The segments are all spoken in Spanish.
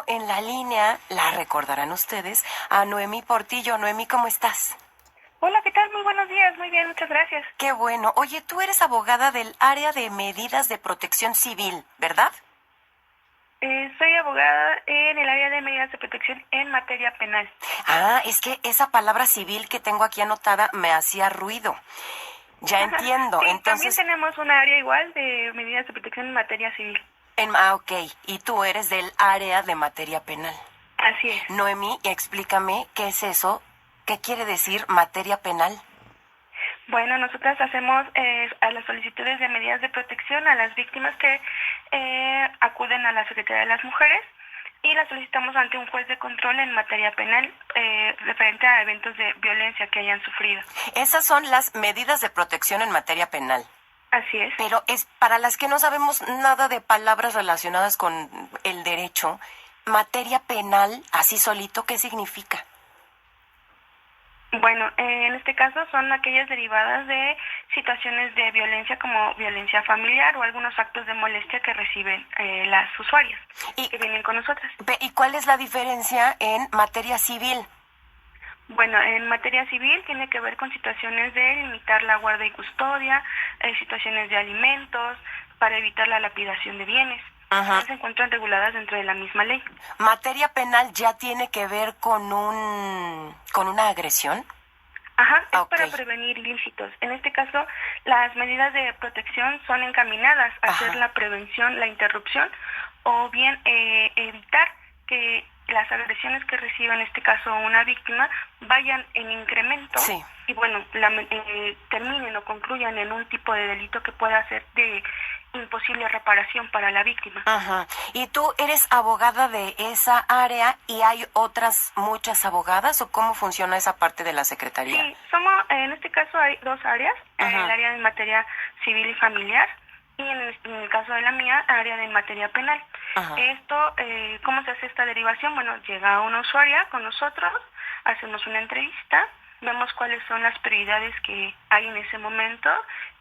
tengo en la línea, la recordarán ustedes, a Noemí Portillo. Noemí, ¿cómo estás? Hola, ¿qué tal? Muy buenos días. Muy bien, muchas gracias. Qué bueno. Oye, tú eres abogada del área de medidas de protección civil, ¿verdad? Soy abogada en el área de medidas de protección en materia penal. Ah, es que esa palabra civil que tengo aquí anotada me hacía ruido. Ya entiendo. Sí, también Entonces, tenemos una área igual de medidas de protección en materia civil. ok. Y tú eres del área de materia penal. Así es. Noemí, explícame qué es eso. ¿Qué quiere decir materia penal? Bueno, nosotras hacemos a las solicitudes de medidas de protección a las víctimas que acuden a la Secretaría de las Mujeres y las solicitamos ante un juez de control en materia penal referente a eventos de violencia que hayan sufrido. Esas son las medidas de protección en materia penal. Así es. Pero es para las que no sabemos nada de palabras relacionadas con el derecho, materia penal, así solito, ¿qué significa? Bueno, en este caso son aquellas derivadas de situaciones de violencia como violencia familiar o algunos actos de molestia que reciben las usuarias que vienen con nosotras. ¿Y cuál es la diferencia en materia civil? Bueno, en materia civil tiene que ver con situaciones de limitar la guarda y custodia, situaciones de alimentos, para evitar la lapidación de bienes. Ajá. Se encuentran reguladas dentro de la misma ley. ¿Materia penal ya tiene que ver con una agresión? Ajá, es Okay. para prevenir ilícitos. En este caso, las medidas de protección son encaminadas a hacer la prevención, la interrupción o bien evitar que las agresiones que reciba, en este caso una víctima, vayan en incremento y bueno, terminen o concluyan en un tipo de delito que pueda ser de imposible reparación para la víctima. Ajá. ¿Y tú eres abogada de esa área y hay otras muchas abogadas o cómo funciona esa parte de la Secretaría? Sí, en este caso hay dos áreas, el área de materia civil y familiar y en el caso de la mía, área de materia penal. Ajá. Esto, ¿cómo se hace esta derivación? Bueno, llega una usuaria con nosotros, hacemos una entrevista, vemos cuáles son las prioridades que hay en ese momento,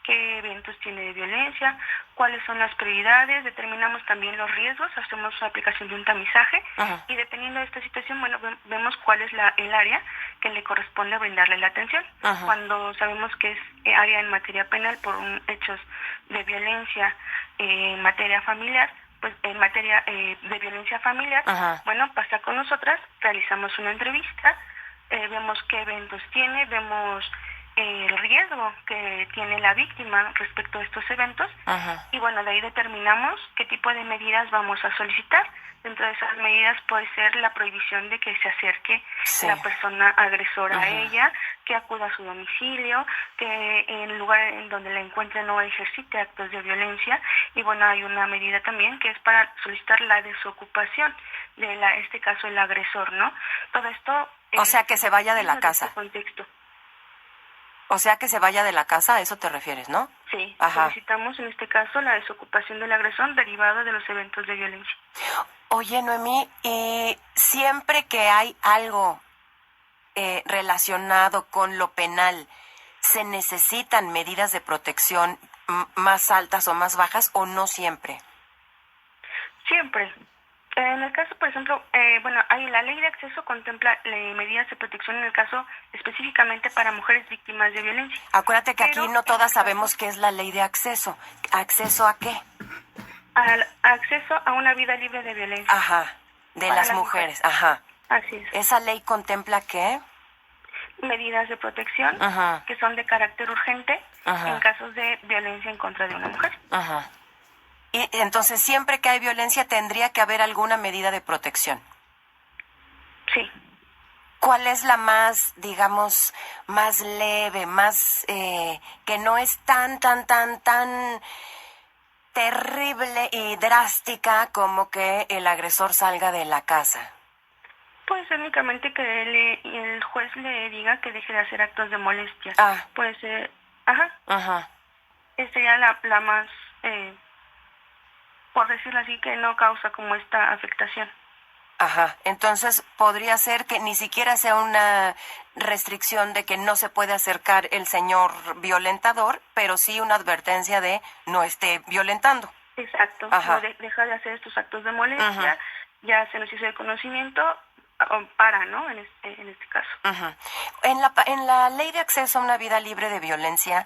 qué eventos tiene de violencia, cuáles son las prioridades, determinamos también los riesgos, hacemos una aplicación de un tamizaje y dependiendo de esta situación, bueno, vemos cuál es el área que le corresponde brindarle la atención. Cuando sabemos que es área en materia penal por hechos de violencia en materia familiar, pues en materia de violencia familiar, bueno, pasa con nosotras, realizamos una entrevista, vemos qué eventos tiene, vemos el riesgo que tiene la víctima respecto a estos eventos y bueno, de ahí determinamos qué tipo de medidas vamos a solicitar. Dentro de esas medidas puede ser la prohibición de que se acerque la persona agresora a ella, que acuda a su domicilio, que en el lugar en donde la encuentre no ejercite actos de violencia y bueno, hay una medida también que es para solicitar la desocupación de este caso el agresor, ¿no? Todo esto... O sea, que se vaya de la casa. Contexto. O sea, que se vaya de la casa, a eso te refieres, ¿no? Sí, solicitamos en este caso la desocupación del agresor derivada de los eventos de violencia. Oye, Noemí, siempre que hay algo relacionado con lo penal, ¿se necesitan medidas de protección más altas o más bajas o no siempre? Siempre. En el caso, por ejemplo, hay la ley de acceso contempla medidas de protección en el caso específicamente para mujeres víctimas de violencia. Acuérdate que aquí no todas sabemos qué es la ley de acceso. ¿Acceso a qué? Al acceso a una vida libre de violencia. Ajá, de las mujeres. Ajá. Así es. ¿Esa ley contempla qué? Medidas de protección que son de carácter urgente en casos de violencia en contra de una mujer. Ajá. Y entonces, siempre que hay violencia, tendría que haber alguna medida de protección. Sí. ¿Cuál es la más, digamos, más leve, más que no es tan terrible y drástica como que el agresor salga de la casa? Pues únicamente que el juez le diga que deje de hacer actos de molestia. Puede ser, sería la más, por decirlo así, que no causa como esta afectación. Ajá, entonces podría ser que ni siquiera sea una restricción de que no se puede acercar el señor violentador, pero sí una advertencia de no esté violentando. Exacto, deja de hacer estos actos de molestia ya se nos hizo de conocimiento, ¿no? En este caso. Uh-huh. En la ley de acceso a una vida libre de violencia,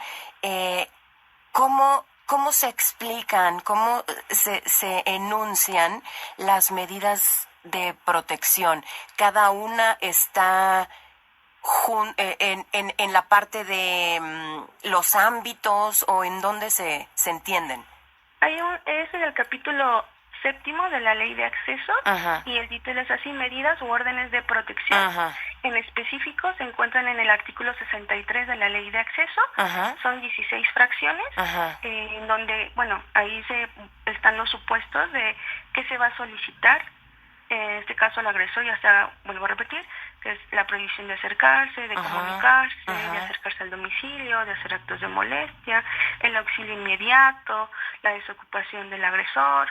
¿cómo se explican, cómo se enuncian las medidas de protección? Cada una está en la parte de los ámbitos, o en dónde se entienden. Es en el capítulo 7 de la Ley de Acceso, Ajá. y el título es así: medidas u órdenes de protección. Ajá. En específico se encuentran en el artículo 63 de la Ley de Acceso. Ajá. Son 16 fracciones, en donde, bueno, ahí están los supuestos de qué se va a solicitar. En este caso el agresor, ya sea, vuelvo a repetir, que es la prohibición de acercarse, de comunicarse, de acercarse al domicilio, de hacer actos de molestia, el auxilio inmediato, la desocupación del agresor.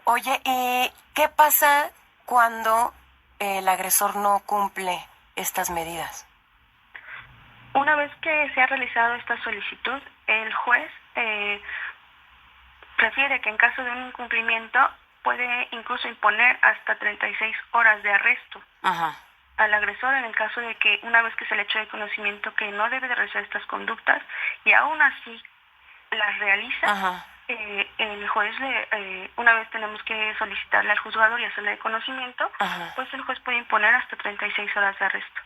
Oye, ¿y qué pasa cuando el agresor no cumple estas medidas? Una vez que se ha realizado esta solicitud, el juez refiere que en caso de un incumplimiento puede incluso imponer hasta 36 horas de arresto al agresor, en el caso de que, una vez que se le echó de conocimiento que no debe de realizar estas conductas y aún así las realiza, el juez, una vez tenemos que solicitarle al juzgador y hacerle de conocimiento, pues el juez puede imponer hasta 36 horas de arresto.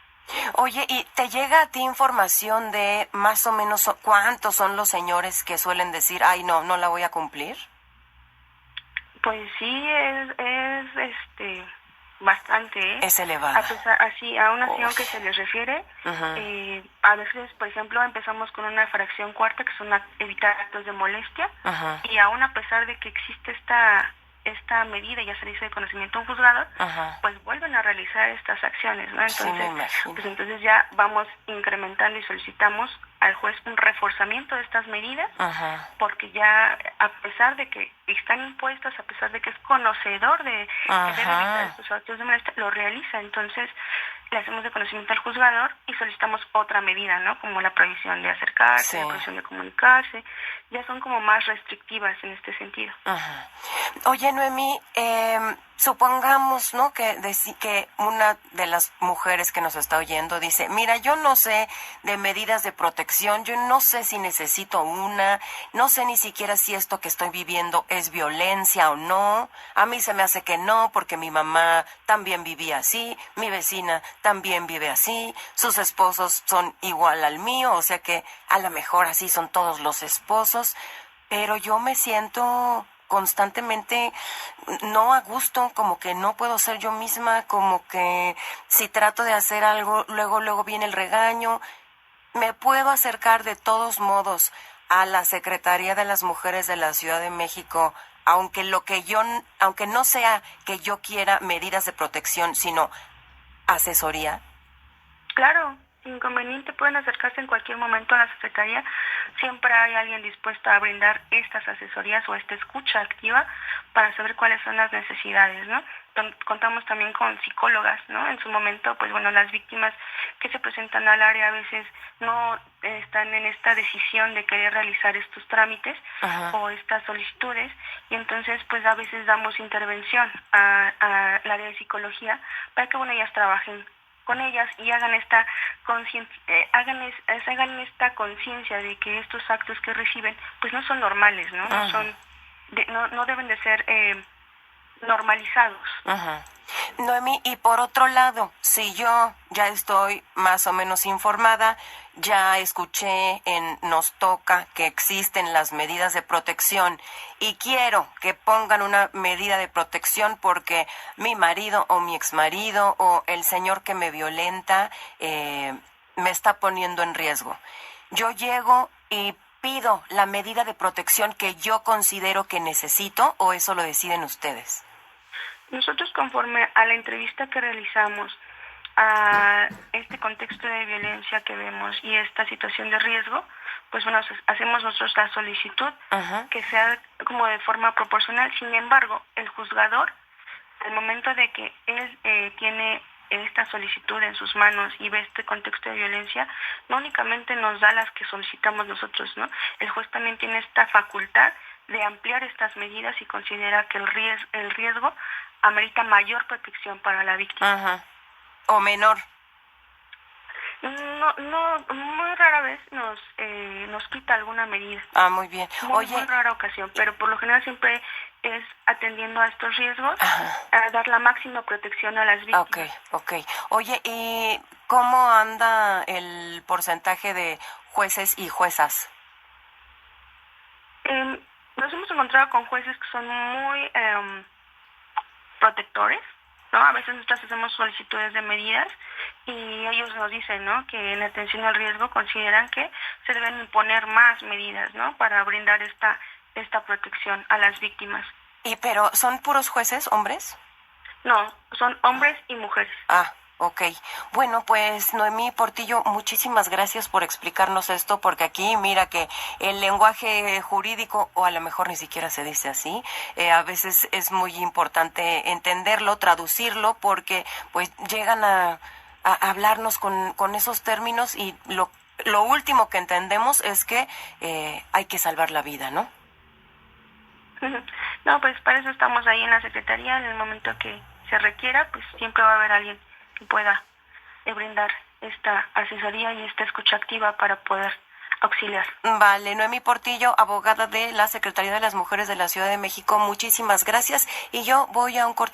Oye, ¿y te llega a ti información de más o menos cuántos son los señores que suelen decir, ay, no la voy a cumplir? Pues sí, es bastante, ¿eh? Es elevada. Aún así, aunque se les refiere, a veces, por ejemplo, empezamos con una fracción cuarta, que son evitar actos de molestia, y aún a pesar de que existe esta medida, ya se le hizo de conocimiento a un juzgador, pues vuelven a realizar estas acciones, ¿no? Entonces ya vamos incrementando y solicitamos al juez un reforzamiento de estas medidas, porque ya, a pesar de que están impuestas, a pesar de que es conocedor de que debe evitar estos actos de molestia, lo realiza. Entonces le hacemos de conocimiento al juzgador y solicitamos otra medida, ¿no? Como la prohibición de acercarse, la prohibición de comunicarse. Ya son como más restrictivas en este sentido. Oye, Noemí, supongamos, ¿no?, que una de las mujeres que nos está oyendo dice, mira, yo no sé de medidas de protección, yo no sé si necesito una, no sé ni siquiera si esto que estoy viviendo es violencia o no, a mí se me hace que no, porque mi mamá también vivía así, mi vecina también vive así, sus esposos son igual al mío, o sea que a lo mejor así son todos los esposos, pero yo me siento constantemente no a gusto, como que no puedo ser yo misma, como que si trato de hacer algo, luego viene el regaño. Me puedo acercar de todos modos a la Secretaría de las Mujeres de la Ciudad de México, aunque no sea que yo quiera medidas de protección, sino asesoría. Claro, sin inconveniente, pueden acercarse en cualquier momento a la Secretaría. Siempre hay alguien dispuesto a brindar estas asesorías o esta escucha activa para saber cuáles son las necesidades, ¿no? Contamos también con psicólogas, ¿no? En su momento, pues bueno, las víctimas que se presentan al área a veces no están en esta decisión de querer realizar estos trámites o estas solicitudes, y entonces pues a veces damos intervención al área de psicología para que, bueno, ellas trabajen con ellas y hagan esta hagan esta conciencia de que estos actos que reciben pues no son normales, ¿no? No deben de ser normalizados. Noemí, y por otro lado, si yo ya estoy más o menos informada, ya escuché en Nos Toca que existen las medidas de protección y quiero que pongan una medida de protección porque mi marido o mi exmarido o el señor que me violenta me está poniendo en riesgo. Yo llego y pido la medida de protección que yo considero que necesito, ¿o eso lo deciden ustedes? Nosotros, conforme a la entrevista que realizamos, a este contexto de violencia que vemos y esta situación de riesgo, pues bueno, hacemos nosotros la solicitud que sea como de forma proporcional. Sin embargo, el juzgador, al momento de que él tiene esta solicitud en sus manos y ve este contexto de violencia, no únicamente nos da las que solicitamos nosotros, ¿no? El juez también tiene esta facultad de ampliar estas medidas si considera que el riesgo amerita mayor protección para la víctima. Ajá. O menor. Muy rara vez nos quita alguna medida. Ah, muy bien. Muy rara ocasión, pero por lo general siempre es atendiendo a estos riesgos, a dar la máxima protección a las víctimas. Ok. Oye, ¿y cómo anda el porcentaje de jueces y juezas? Nos hemos encontrado con jueces que son muy protectores, ¿no? A veces nosotros hacemos solicitudes de medidas y ellos nos dicen, ¿no?, que en atención al riesgo consideran que se deben imponer más medidas, ¿no?, para brindar esta protección a las víctimas. Pero ¿son puros jueces, hombres? No, son hombres y mujeres. Ah, ok. Bueno, pues Noemí Portillo, muchísimas gracias por explicarnos esto, porque aquí mira que el lenguaje jurídico, o a lo mejor ni siquiera se dice así, a veces es muy importante entenderlo, traducirlo, porque pues llegan a hablarnos con esos términos y lo último que entendemos es que hay que salvar la vida, ¿no? No, pues para eso estamos ahí en la Secretaría. En el momento que se requiera, pues siempre va a haber alguien que pueda brindar esta asesoría y esta escucha activa para poder auxiliar. Vale, Noemí Portillo, abogada de la Secretaría de las Mujeres de la Ciudad de México, muchísimas gracias. Y yo voy a un corte